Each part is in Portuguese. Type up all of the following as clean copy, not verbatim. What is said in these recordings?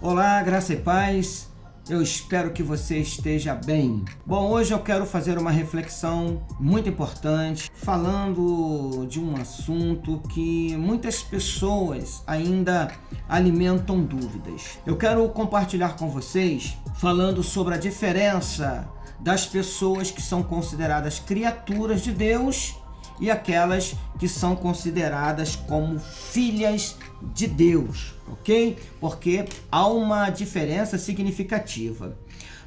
Olá, graça e paz, eu espero que você esteja bem. Bom, hoje eu quero fazer uma reflexão muito importante, falando de um assunto que muitas pessoas ainda alimentam dúvidas. Eu quero compartilhar com vocês, falando sobre a diferença das pessoas que são consideradas criaturas de Deus e aquelas que são consideradas como filhas de Deus, ok? Porque há uma diferença significativa.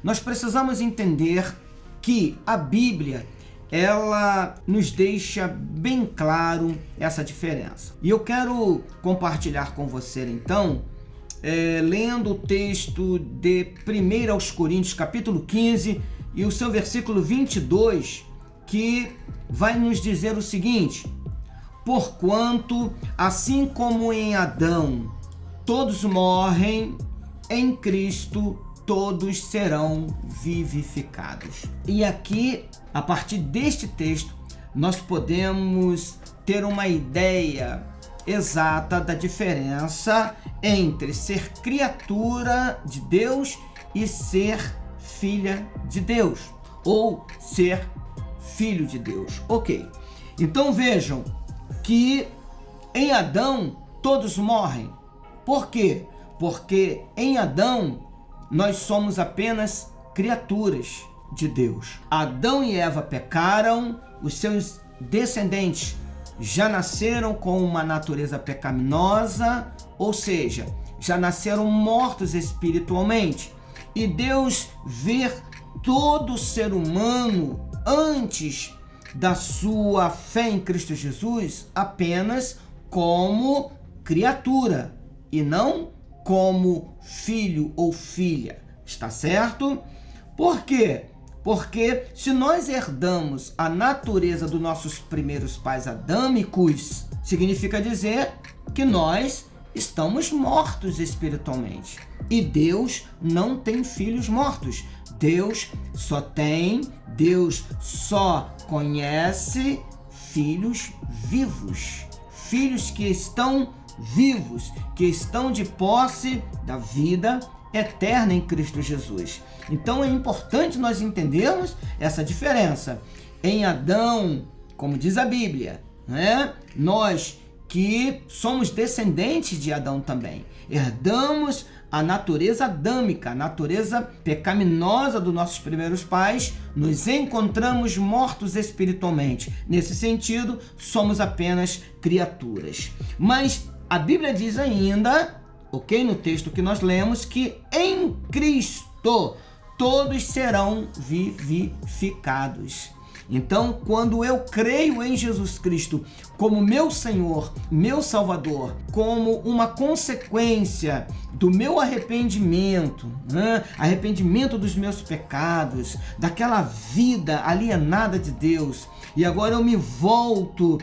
Nós precisamos entender que a Bíblia, ela nos deixa bem claro essa diferença. E eu quero compartilhar com você, então, lendo o texto de 1 aos Coríntios, capítulo 15, e o seu versículo 22, que vai nos dizer o seguinte: porquanto, assim como em Adão todos morrem, em Cristo todos serão vivificados. E aqui, a partir deste texto, nós podemos ter uma ideia exata da diferença entre ser criatura de Deus e ser filha de Deus, ou ser filho de Deus. Ok, então vejam que em Adão todos morrem. Por quê? Porque em Adão nós somos apenas criaturas de Deus. Adão e Eva pecaram, os seus descendentes já nasceram com uma natureza pecaminosa, ou seja, já nasceram mortos espiritualmente. E Deus vê todo ser humano antes da sua fé em Cristo Jesus apenas como criatura e não como filho ou filha. Está certo? Por quê? Porque se nós herdamos a natureza dos nossos primeiros pais adâmicos, significa dizer que nós estamos mortos espiritualmente. E Deus não tem filhos mortos. Deus só conhece filhos vivos. Filhos que estão vivos, que estão de posse da vida eterna em Cristo Jesus. Então é importante nós entendermos essa diferença. Em Adão, como diz a Bíblia, nós que somos descendentes de Adão também, herdamos a natureza adâmica, a natureza pecaminosa dos nossos primeiros pais, nos encontramos mortos espiritualmente. Nesse sentido, somos apenas criaturas. Mas a Bíblia diz ainda, ok, no texto que nós lemos, que em Cristo todos serão vivificados. Então, quando eu creio em Jesus Cristo como meu Senhor, meu Salvador, como uma consequência do meu arrependimento, arrependimento dos meus pecados, daquela vida alienada de Deus, e agora eu me volto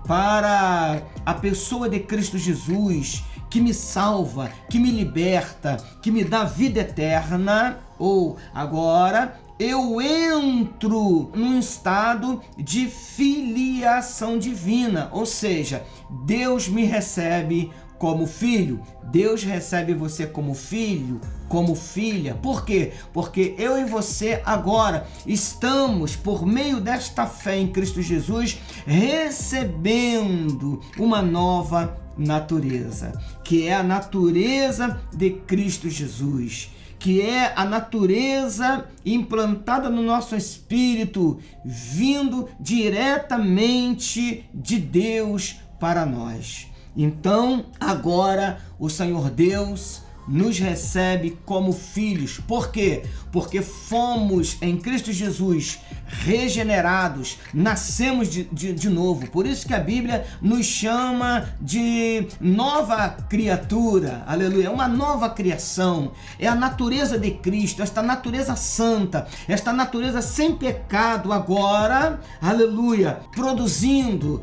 para a pessoa de Cristo Jesus, que me salva, que me liberta, que me dá vida eterna, ou agora eu entro num estado de filiação divina, ou seja, Deus me recebe como filho, Deus recebe você como filho, como filha. Por quê? Porque eu e você agora estamos, por meio desta fé em Cristo Jesus, recebendo uma nova natureza, que é a natureza de Cristo Jesus, que é a natureza implantada no nosso espírito, vindo diretamente de Deus para nós. Então, agora o Senhor Deus nos recebe como filhos. Por quê? Porque fomos em Cristo Jesus regenerados, nascemos de novo. Por isso que a Bíblia nos chama de nova criatura, aleluia, é uma nova criação, é a natureza de Cristo, esta natureza santa, esta natureza sem pecado agora, aleluia, produzindo,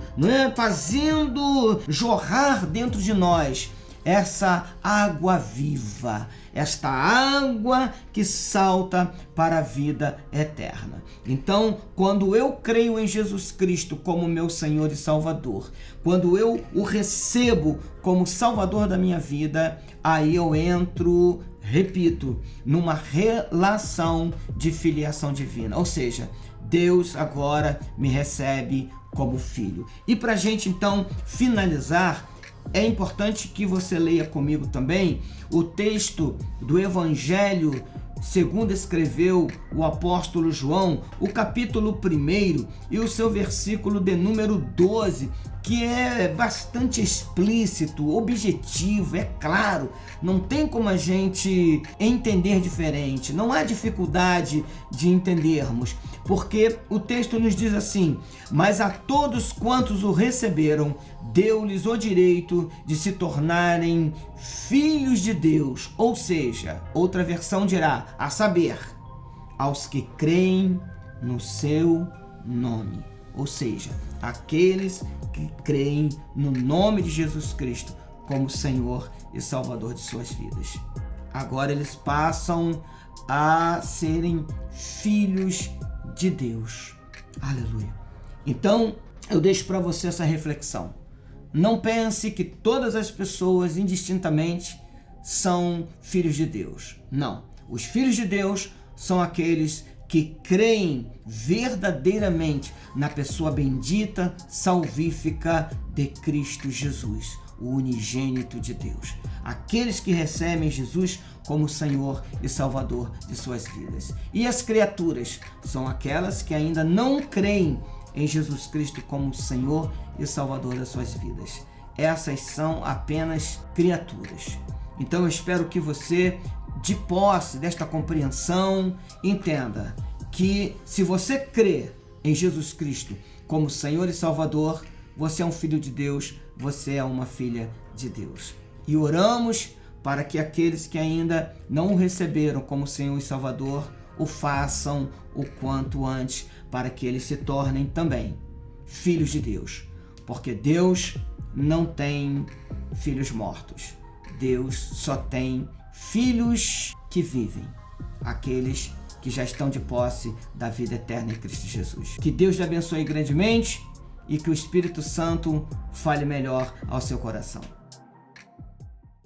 fazendo jorrar dentro de nós essa água viva, esta água que salta para a vida eterna. Então, quando eu creio em Jesus Cristo como meu Senhor e Salvador, quando eu o recebo como Salvador da minha vida, aí eu entro, repito, numa relação de filiação divina, ou seja, Deus agora me recebe como filho. E para a gente então finalizar, é importante que você leia comigo também o texto do Evangelho segundo escreveu o apóstolo João, o capítulo 1 e o seu versículo de número 12, que é bastante explícito, objetivo, é claro, não tem como a gente entender diferente, não há dificuldade de entendermos, porque o texto nos diz assim: mas a todos quantos o receberam, deu-lhes o direito de se tornarem filhos de Deus, ou seja, outra versão dirá, a saber, aos que creem no seu nome, ou seja, aqueles que creem no nome de Jesus Cristo como Senhor e Salvador de suas vidas. Agora eles passam a serem filhos de Deus. Aleluia. Então, eu deixo para você essa reflexão. Não pense que todas as pessoas, indistintamente, são filhos de Deus. Não. Os filhos de Deus são aqueles que creem verdadeiramente na pessoa bendita, salvífica de Cristo Jesus, o unigênito de Deus. Aqueles que recebem Jesus como Senhor e Salvador de suas vidas. E as criaturas são aquelas que ainda não creem em Jesus Cristo como Senhor e Salvador das suas vidas. Essas são apenas criaturas. Então eu espero que você, de posse desta compreensão, entenda que se você crê em Jesus Cristo como Senhor e Salvador, você é um filho de Deus, você é uma filha de Deus. E oramos para que aqueles que ainda não o receberam como Senhor e Salvador o façam o quanto antes, para que eles se tornem também filhos de Deus. Porque Deus não tem filhos mortos. Deus só tem filhos que vivem, aqueles que já estão de posse da vida eterna em Cristo Jesus. Que Deus te abençoe grandemente e que o Espírito Santo fale melhor ao seu coração.